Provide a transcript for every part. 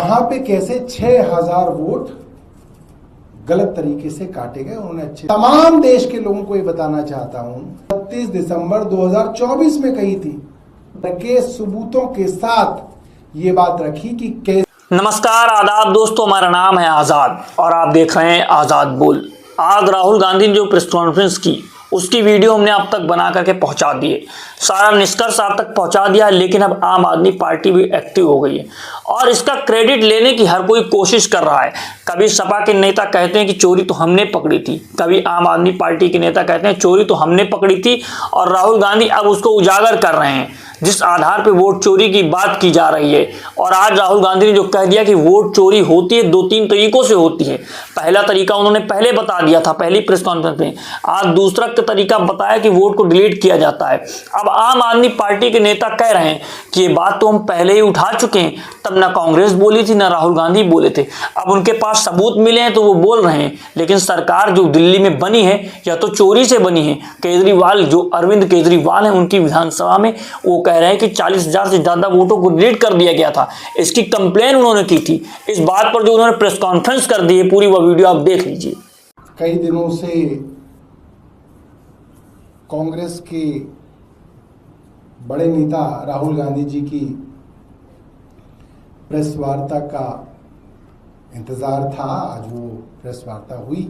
वहां पे कैसे 6000 वोट गलत तरीके से काटे गए। उन्होंने तमाम देश के लोगों को ये बताना चाहता हूं, 31 दिसंबर 2024 में कही थी के सबूतों के साथ ये बात रखी कि कैसे। नमस्कार, आदाब दोस्तों, हमारा नाम है आज़ाद और आप देख रहे हैं आज़ाद बोल। आज राहुल गांधी ने जो प्रेस कॉन्फ्रेंस की उसकी वीडियो हमने अब तक बना करके पहुंचा दिए, सारा निष्कर्ष आप तक पहुंचा दिया है। लेकिन अब आम आदमी पार्टी भी एक्टिव हो गई है और इसका क्रेडिट लेने की हर कोई कोशिश कर रहा है। कभी सपा के नेता कहते हैं कि चोरी तो हमने पकड़ी थी, कभी आम आदमी पार्टी के नेता कहते हैं चोरी तो हमने पकड़ी थी, और राहुल गांधी अब उसको उजागर कर रहे हैं जिस आधार पे वोट चोरी की बात की जा रही है। और आज राहुल गांधी ने जो कह दिया कि वोट चोरी होती है, 2-3 तरीकों से होती है। पहला तरीका उन्होंने पहले बता दिया था पहली प्रेस कॉन्फ्रेंस में, आज दूसरा तरीका बताया कि वोट को डिलीट किया जाता है। अब आम आदमी पार्टी के नेता कह रहे हैं कि ये बात तो हम पहले ही उठा चुके हैं, तब ना कांग्रेस बोली थी ना राहुल गांधी बोले थे। अब उनके पास सबूत मिले हैं तो वो बोल रहे हैं। लेकिन सरकार जो दिल्ली में बनी है या तो चोरी से बनी है। केजरीवाल, जो अरविंद केजरीवाल हैं, उनकी विधानसभा में वो कह रहे हैं कि 40,000 से ज्यादा वोटों को डिलीट कर दिया गया था। इसकी कंप्लेन उन्होंने की थी। इस बात पर जो उन्होंने प्रेस कॉन्फ्रेंस कर दी है, पूरी वह वीडियो आप देख लीजिए। कई दिनों से कांग्रेस के बड़े नेता राहुल गांधी जी की प्रेस वार्ता का इंतजार था। आज वो प्रेस वार्ता हुई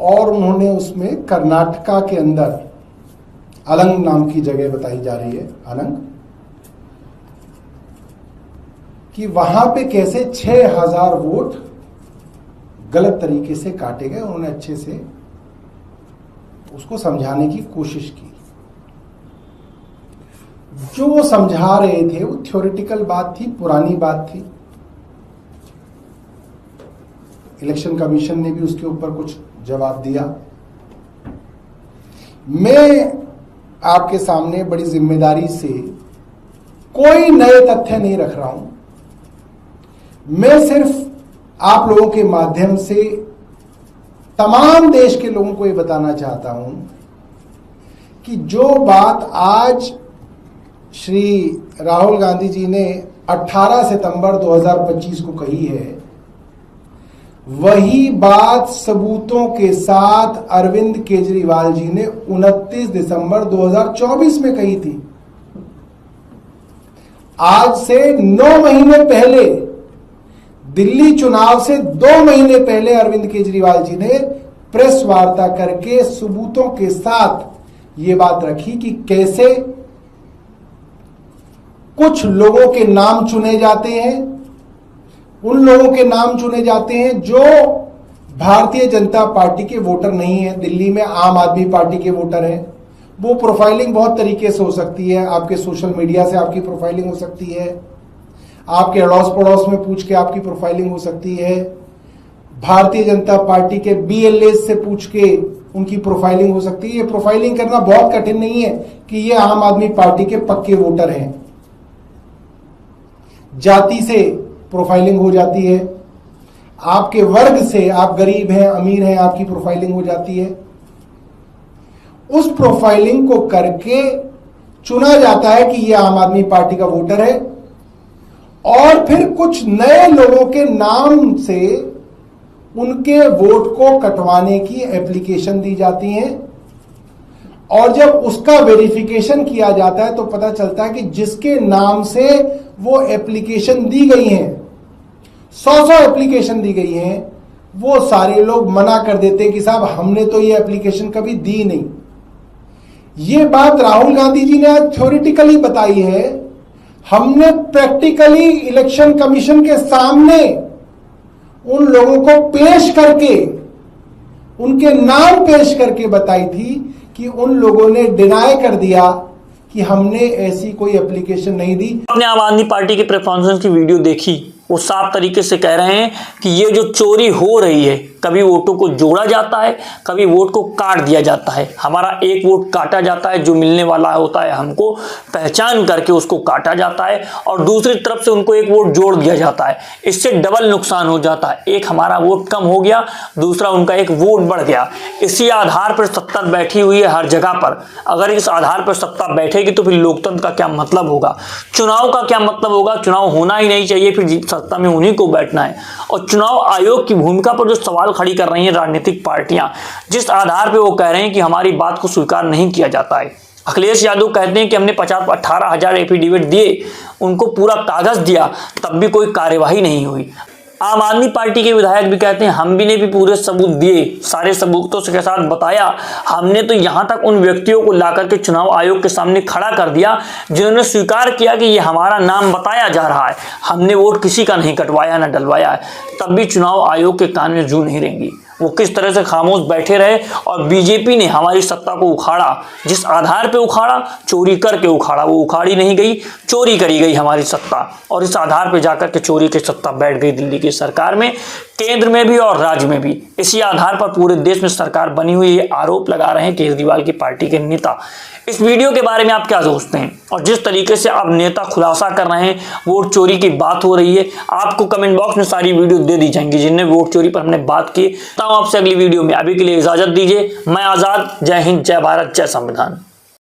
और उन्होंने उसमें कर्नाटका के अंदर अलंग नाम की जगह बताई जा रही है, अलंग, कि वहां पे कैसे 6000 वोट गलत तरीके से काटे गए। उन्होंने अच्छे से उसको समझाने की कोशिश की। जो वो समझा रहे थे वो थ्योरेटिकल बात थी, पुरानी बात थी। इलेक्शन कमीशन ने भी उसके ऊपर कुछ जवाब दिया। मैं आपके सामने बड़ी जिम्मेदारी से कोई नए तथ्य नहीं रख रहा हूं। मैं सिर्फ आप लोगों के माध्यम से तमाम देश के लोगों को यह बताना चाहता हूं कि जो बात आज श्री राहुल गांधी जी ने 18 सितंबर 2025 को कही है, वही बात सबूतों के साथ अरविंद केजरीवाल जी ने 29 दिसंबर 2024 में कही थी। आज से 9 महीने पहले, दिल्ली चुनाव से 2 महीने पहले अरविंद केजरीवाल जी ने प्रेस वार्ता करके सबूतों के साथ ये बात रखी कि कैसे कुछ लोगों के नाम चुने जाते हैं, उन लोगों के नाम चुने जाते हैं जो भारतीय जनता पार्टी के वोटर नहीं है, दिल्ली में आम आदमी पार्टी के वोटर हैं। वो प्रोफाइलिंग बहुत तरीके से हो सकती है, आपके सोशल मीडिया से आपकी प्रोफाइलिंग हो सकती है, आपके अड़ोस पड़ोस में पूछ के आपकी प्रोफाइलिंग हो सकती है, भारतीय जनता पार्टी के BLAs से पूछ के उनकी प्रोफाइलिंग हो सकती है। ये प्रोफाइलिंग करना बहुत कठिन नहीं है कि ये आम आदमी पार्टी के पक्के वोटर हैं। जाति से प्रोफाइलिंग हो जाती है, आपके वर्ग से, आप गरीब हैं अमीर हैं, आपकी प्रोफाइलिंग हो जाती है। उस प्रोफाइलिंग को करके चुना जाता है कि यह आम आदमी पार्टी का वोटर है, और फिर कुछ नए लोगों के नाम से उनके वोट को कटवाने की एप्लीकेशन दी जाती है। और जब उसका वेरिफिकेशन किया जाता है तो पता चलता है कि जिसके नाम से वो एप्लीकेशन दी गई है, 100 एप्लीकेशन दी गई हैं, वो सारे लोग मना कर देते हैं कि साहब हमने तो ये एप्लीकेशन कभी दी नहीं। ये बात राहुल गांधी जी ने आज थ्योरेटिकली बताई है, हमने प्रैक्टिकली इलेक्शन कमीशन के सामने उन लोगों को पेश करके, उनके नाम पेश करके बताई थी कि उन लोगों ने डिनाई कर दिया कि हमने ऐसी कोई एप्लीकेशन नहीं दी। आपने आम आदमी पार्टी के प्रेस कॉन्फ्रेंस की वीडियो देखी, वो साफ तरीके से कह रहे हैं कि ये जो चोरी हो रही है, कभी वोटों को जोड़ा जाता है, कभी वोट को काट दिया जाता है। हमारा एक वोट काटा जाता है, जो मिलने वाला होता है हमको पहचान करके उसको काटा जाता है, और दूसरी तरफ से उनको एक वोट जोड़ दिया जाता है। इससे डबल नुकसान हो जाता है, एक हमारा वोट कम हो गया, दूसरा उनका एक वोट बढ़ गया। इसी आधार पर सत्ता बैठी हुई है हर जगह पर। अगर इस आधार पर सत्ता बैठेगी तो फिर लोकतंत्र का क्या मतलब होगा, चुनाव का क्या मतलब होगा। चुनाव होना ही नहीं चाहिए, फिर सत्ता में उन्हीं को बैठना है। और चुनाव आयोग की भूमिका पर जो सवाल खड़ी कर रही हैं राजनीतिक पार्टियां, जिस आधार पे वो कह रहे हैं कि हमारी बात को स्वीकार नहीं किया जाता है। अखिलेश यादव कहते हैं कि हमने 18,000 एफिडेविट दिए, उनको पूरा कागज दिया, तब भी कोई कार्यवाही नहीं हुई। आम आदमी पार्टी के विधायक भी कहते हैं हम भी ने भी पूरे सबूत दिए, सारे सबूतों के साथ बताया, हमने तो यहां तक उन व्यक्तियों को लाकर के चुनाव आयोग के सामने खड़ा कर दिया जिन्होंने स्वीकार किया कि ये हमारा नाम बताया जा रहा है, हमने वोट किसी का नहीं कटवाया ना डलवाया है, तब भी चुनाव आयोग के कान में जू नहीं रहेंगी। वो किस तरह से खामोश बैठे रहे। और बीजेपी ने हमारी सत्ता को उखाड़ा, जिस आधार पे उखाड़ा, चोरी करके उखाड़ा। वो उखाड़ी नहीं गई, चोरी करी गई हमारी सत्ता, और इस आधार पे जाकर के चोरी की सत्ता बैठ गई दिल्ली की सरकार में, केंद्र में भी और राज्य में भी। इसी आधार पर पूरे देश में सरकार बनी हुई है, आरोप लगा रहे हैं केजरीवाल की पार्टी के नेता। इस वीडियो के बारे में आप क्या सोचते हैं, और जिस तरीके से अब नेता खुलासा कर रहे हैं, वोट चोरी की बात हो रही है, आपको कमेंट बॉक्स में सारी वीडियो दे दी जाएंगी जिनने वोट चोरी पर हमने बात की। आपसे अगली वीडियो में, अभी के लिए इजाजत दीजिए। मैं आजाद। जय हिंद, जय भारत, जय संविधान।